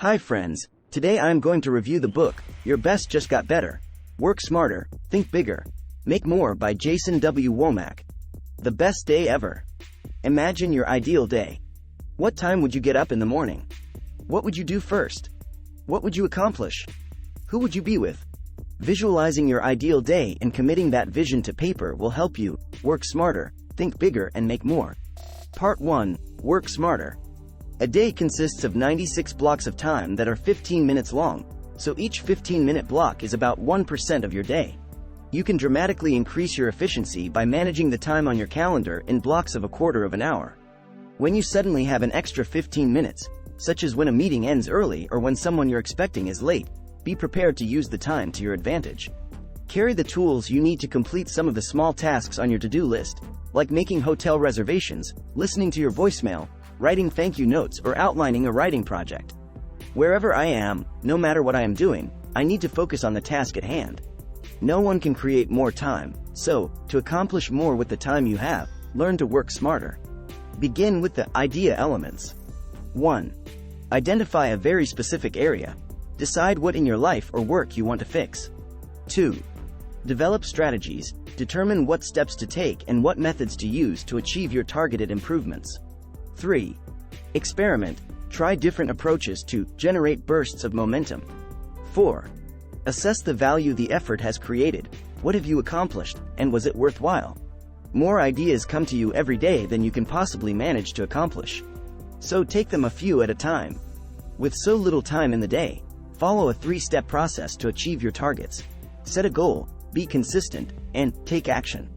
Hi friends, today I am going to review the book, Your Best Just Got Better. Work Smarter, Think Bigger, Make More by Jason W. Womack. The best day ever. Imagine your ideal day. What time would you get up in the morning? What would you do first? What would you accomplish? Who would you be with? Visualizing your ideal day and committing that vision to paper will help you work smarter, think bigger, and make more. Part 1. Work Smarter. A day consists of 96 blocks of time that are 15 minutes long, so each 15-minute block is about 1% of your day. You can dramatically increase your efficiency by managing the time on your calendar in blocks of a quarter of an hour. When you suddenly have an extra 15 minutes, such as when a meeting ends early or when someone you're expecting is late, be prepared to use the time to your advantage. Carry the tools you need to complete some of the small tasks on your to-do list, like making hotel reservations, listening to your voicemail, writing thank you notes, or outlining a writing project. Wherever I am, no matter what I am doing, I need to focus on the task at hand. No one can create more time, so, to accomplish more with the time you have, learn to work smarter. Begin with the idea elements. 1. Identify a very specific area. Decide what in your life or work you want to fix. 2. Develop strategies. Determine what steps to take and what methods to use to achieve your targeted improvements. 3. Experiment. Try different approaches to generate bursts of momentum. 4. Assess the value the effort has created. What have you accomplished, and was it worthwhile? More ideas come to you every day than you can possibly manage to accomplish. So take them a few at a time. With so little time in the day, follow a 3-step process to achieve your targets. Set a goal, be consistent, and take action.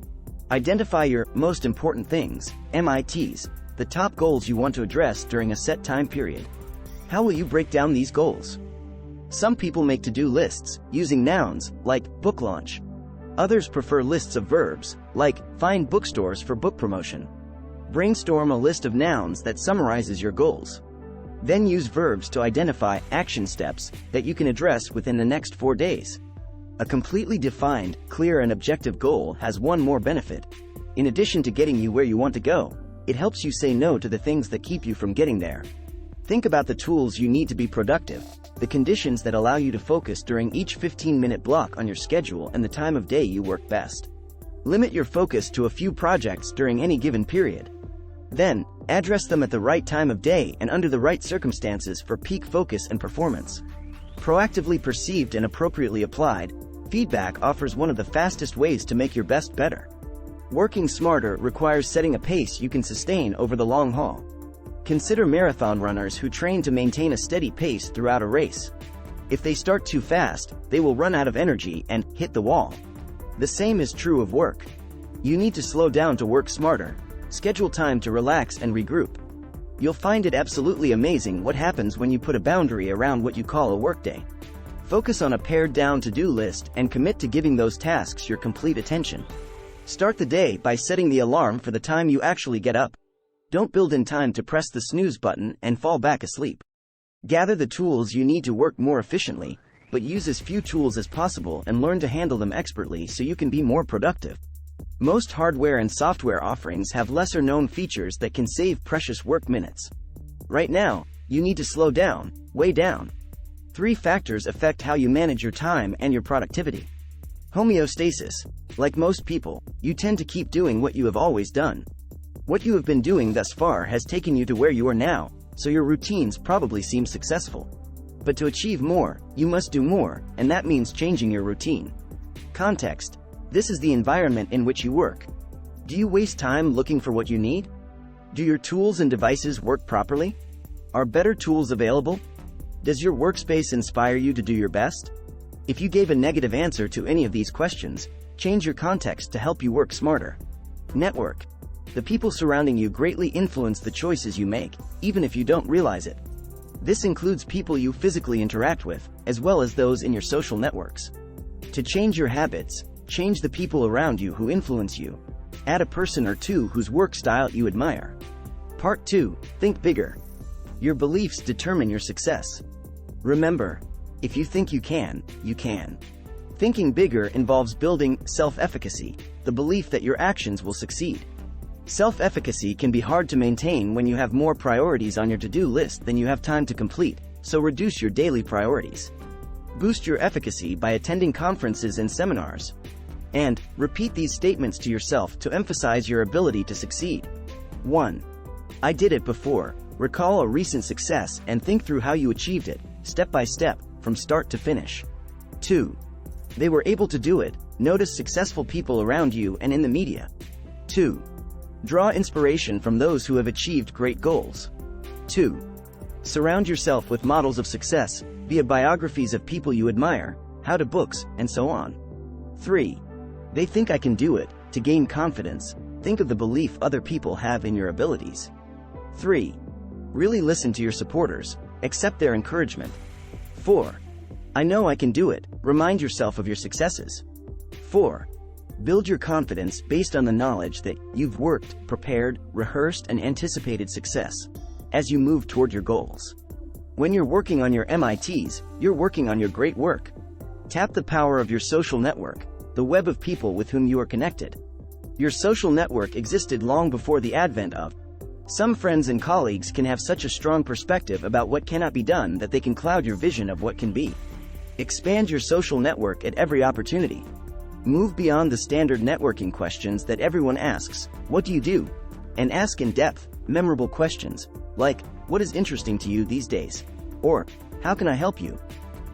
Identify your most important things, MITs, the top goals you want to address during a set time period. How will you break down these goals? Some people make to-do lists, using nouns, like book launch. Others prefer lists of verbs, like find bookstores for book promotion. Brainstorm a list of nouns that summarizes your goals. Then use verbs to identify action steps that you can address within the next 4 days. A completely defined, clear, and objective goal has one more benefit. In addition to getting you where you want to go, it helps you say no to the things that keep you from getting there. Think about the tools you need to be productive, the conditions that allow you to focus during each 15-minute block on your schedule, and the time of day you work best. Limit your focus to a few projects during any given period. Then, address them at the right time of day and under the right circumstances for peak focus and performance. Proactively perceived and appropriately applied, feedback offers one of the fastest ways to make your best better. Working smarter requires setting a pace you can sustain over the long haul. Consider marathon runners who train to maintain a steady pace throughout a race. If they start too fast, they will run out of energy and hit the wall. The same is true of work. You need to slow down to work smarter. Schedule time to relax and regroup. You'll find it absolutely amazing what happens when you put a boundary around what you call a workday. Focus on a pared-down to-do list and commit to giving those tasks your complete attention. Start the day by setting the alarm for the time you actually get up. Don't build in time to press the snooze button and fall back asleep. Gather the tools you need to work more efficiently, but use as few tools as possible and learn to handle them expertly so you can be more productive. Most hardware and software offerings have lesser-known features that can save precious work minutes. Right now, you need to slow down, way down. 3 factors affect how you manage your time and your productivity. Homeostasis. Like most people, you tend to keep doing what you have always done. What you have been doing thus far has taken you to where you are now, so your routines probably seem successful. But to achieve more, you must do more, and that means changing your routine. Context. This is the environment in which you work. Do you waste time looking for what you need? Do your tools and devices work properly? Are better tools available? Does your workspace inspire you to do your best? If you gave a negative answer to any of these questions, change your context to help you work smarter. Network. The people surrounding you greatly influence the choices you make, even if you don't realize it. This includes people you physically interact with, as well as those in your social networks. To change your habits, change the people around you who influence you. Add a person or two whose work style you admire. Part 2. Think bigger. Your beliefs determine your success. Remember, if you think you can, you can. Thinking bigger involves building self-efficacy, the belief that your actions will succeed. Self-efficacy can be hard to maintain when you have more priorities on your to-do list than you have time to complete, so reduce your daily priorities. Boost your efficacy by attending conferences and seminars. And repeat these statements to yourself to emphasize your ability to succeed. 1. I did it before. Recall a recent success and think through how you achieved it, step by step, from start to finish. 2. They were able to do it. Notice successful people around you and in the media. 2. Draw inspiration from those who have achieved great goals. 2. Surround yourself with models of success, via biographies of people you admire, how to books, and so on. 3. They think I can do it. To gain confidence, think of the belief other people have in your abilities. 3. Really listen to your supporters, accept their encouragement. 4. I know I can do it. Remind yourself of your successes. 4. Build your confidence based on the knowledge that you've worked, prepared, rehearsed, and anticipated success as you move toward your goals. When you're working on your MITs, you're working on your great work. Tap the power of your social network, the web of people with whom you are connected. Your social network existed long before the advent of. Some friends and colleagues can have such a strong perspective about what cannot be done that they can cloud your vision of what can be. Expand your social network at every opportunity. Move beyond the standard networking questions that everyone asks, what do you do? And ask in-depth, memorable questions, like, what is interesting to you these days? Or, how can I help you?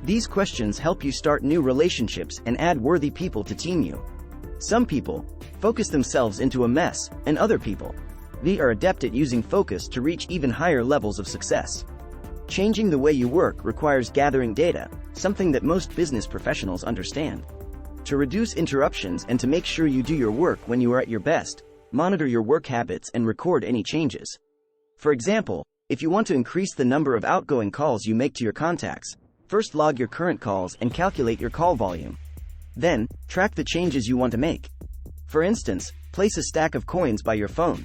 These questions help you start new relationships and add worthy people to team you. Some people focus themselves into a mess, and other people, they are adept at using focus to reach even higher levels of success. Changing the way you work requires gathering data, something that most business professionals understand. To reduce interruptions and to make sure you do your work when you are at your best, monitor your work habits and record any changes. For example, if you want to increase the number of outgoing calls you make to your contacts, first log your current calls and calculate your call volume. Then, track the changes you want to make. For instance, place a stack of coins by your phone.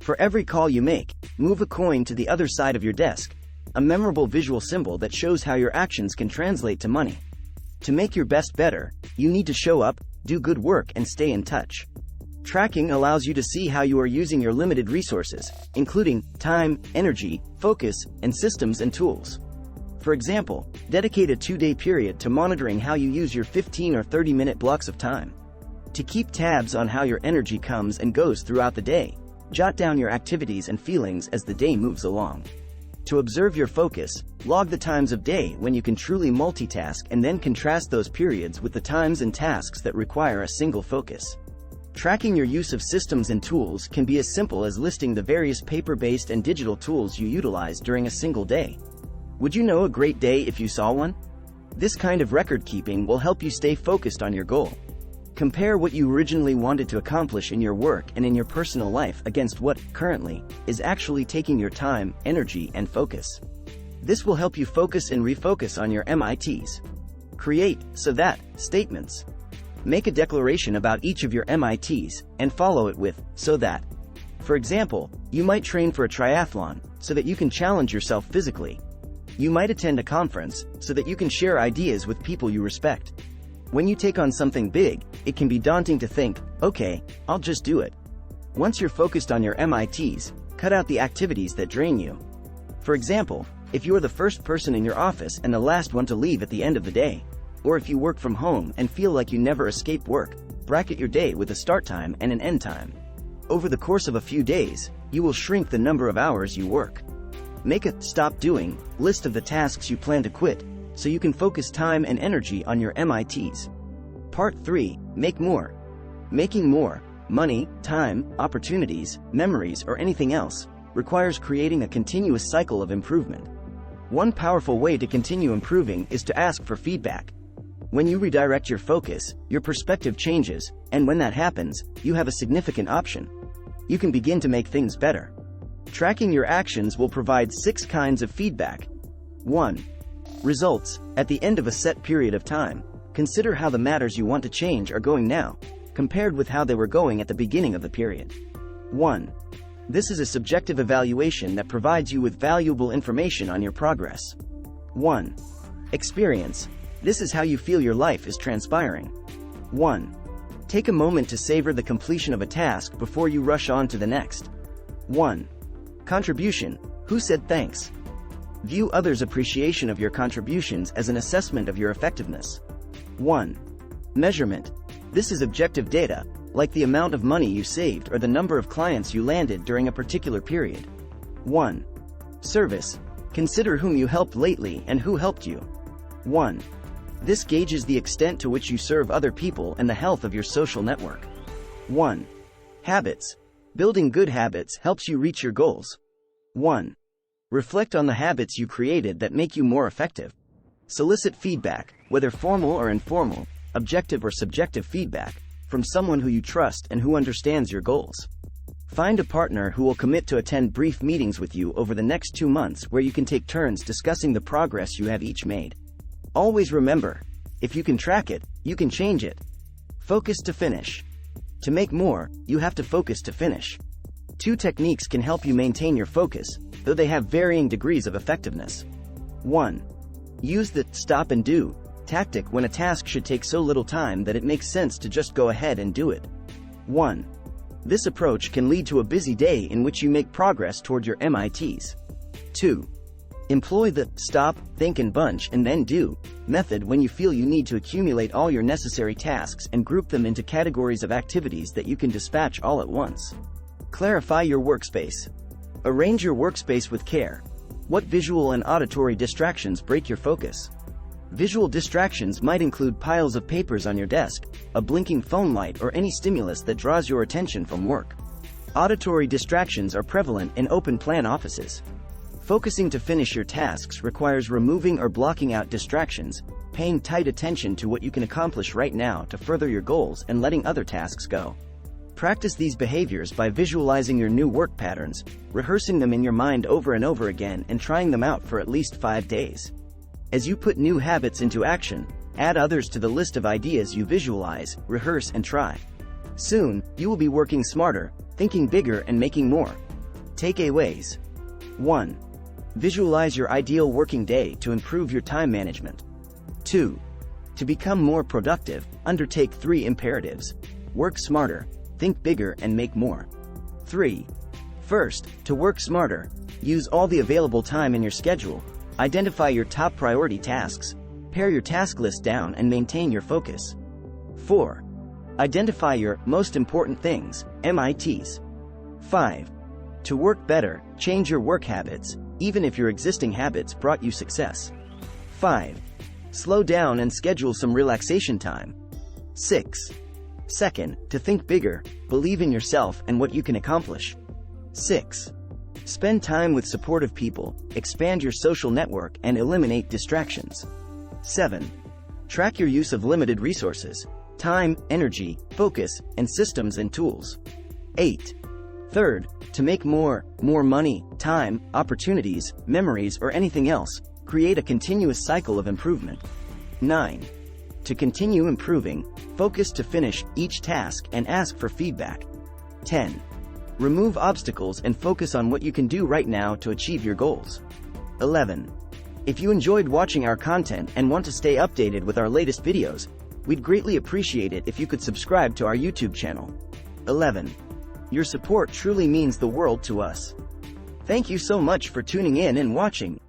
For every call you make, move a coin to the other side of your desk, a memorable visual symbol that shows how your actions can translate to money. To make your best better, you need to show up, do good work, and stay in touch. Tracking allows you to see how you are using your limited resources, including time, energy, focus, and systems and tools. For example, dedicate a 2-day period to monitoring how you use your 15 or 30-minute blocks of time. To keep tabs on how your energy comes and goes throughout the day, jot down your activities and feelings as the day moves along. To observe your focus, log the times of day when you can truly multitask and then contrast those periods with the times and tasks that require a single focus. Tracking your use of systems and tools can be as simple as listing the various paper-based and digital tools you utilize during a single day. Would you know a great day if you saw one? This kind of record keeping will help you stay focused on your goal. Compare what you originally wanted to accomplish in your work and in your personal life against what, currently, is actually taking your time, energy, and focus. This will help you focus and refocus on your MITs. Create, so that, statements. Make a declaration about each of your MITs, and follow it with, so that. For example, you might train for a triathlon, so that you can challenge yourself physically. You might attend a conference, so that you can share ideas with people you respect. When you take on something big, it can be daunting to think, okay, I'll just do it. Once you're focused on your MITs, cut out the activities that drain you. For example, if you are the first person in your office and the last one to leave at the end of the day, or if you work from home and feel like you never escape work, bracket your day with a start time and an end time. Over the course of a few days, you will shrink the number of hours you work. Make a stop doing list of the tasks you plan to quit, so you can focus time and energy on your MITs. Part 3. Make more. Making more, money, time, opportunities, memories, or anything else, requires creating a continuous cycle of improvement. One powerful way to continue improving is to ask for feedback. When you redirect your focus, your perspective changes, and when that happens, you have a significant option. You can begin to make things better. Tracking your actions will provide 6 kinds of feedback. 1. Results. At the end of a set period of time, consider how the matters you want to change are going now, compared with how they were going at the beginning of the period. 1. This is a subjective evaluation that provides you with valuable information on your progress. 1. Experience. This is how you feel your life is transpiring. 1. Take a moment to savor the completion of a task before you rush on to the next. 1. Contribution. Who said thanks? View others' appreciation of your contributions as an assessment of your effectiveness. 1. Measurement. This is objective data, like the amount of money you saved or the number of clients you landed during a particular period. 1. Service. Consider whom you helped lately and who helped you. 1. This gauges the extent to which you serve other people and the health of your social network. 1. Habits. Building good habits helps you reach your goals. 1. Reflect on the habits you created that make you more effective. Solicit feedback, whether formal or informal, objective or subjective feedback, from someone who you trust and who understands your goals. Find a partner who will commit to attend brief meetings with you over the next 2 months where you can take turns discussing the progress you have each made. Always remember, if you can track it, you can change it. Focus to finish. To make more, you have to focus to finish. 2 techniques can help you maintain your focus, though they have varying degrees of effectiveness. 1. Use the stop and do tactic when a task should take so little time that it makes sense to just go ahead and do it. 1. This approach can lead to a busy day in which you make progress toward your MITs. 2. Employ the stop, think and bunch and then do method when you feel you need to accumulate all your necessary tasks and group them into categories of activities that you can dispatch all at once. Clarify your workspace. Arrange your workspace with care. What visual and auditory distractions break your focus? Visual distractions might include piles of papers on your desk, a blinking phone light, or any stimulus that draws your attention from work. Auditory distractions are prevalent in open-plan offices. Focusing to finish your tasks requires removing or blocking out distractions, paying tight attention to what you can accomplish right now to further your goals, and letting other tasks go. Practice these behaviors by visualizing your new work patterns, rehearsing them in your mind over and over again, and trying them out for at least 5 days. As you put new habits into action, add others to the list of ideas you visualize, rehearse, and try. Soon, you will be working smarter, thinking bigger, and making more. Takeaways. 1. Visualize your ideal working day to improve your time management. 2. To become more productive, undertake 3 imperatives. Work smarter, think bigger, and make more. 3. First, to work smarter, use all the available time in your schedule. Identify your top priority tasks, pare your task list down, and maintain your focus. 4. Identify your most important things, MITs. 5. To work better, change your work habits, even if your existing habits brought you success. 5. Slow down and schedule some relaxation time. 6. Second, to think bigger, believe in yourself and what you can accomplish. 6. Spend time with supportive people, expand your social network, and eliminate distractions. 7. Track your use of limited resources, time, energy, focus, and systems and tools. 8. Third, to make more money, time, opportunities, memories, or anything else, create a continuous cycle of improvement. 9. To continue improving, focus to finish each task and ask for feedback. 10. Remove obstacles and focus on what you can do right now to achieve your goals. 11. If you enjoyed watching our content and want to stay updated with our latest videos, we'd greatly appreciate it if you could subscribe to our YouTube channel. 11. Your support truly means the world to us. Thank you so much for tuning in and watching.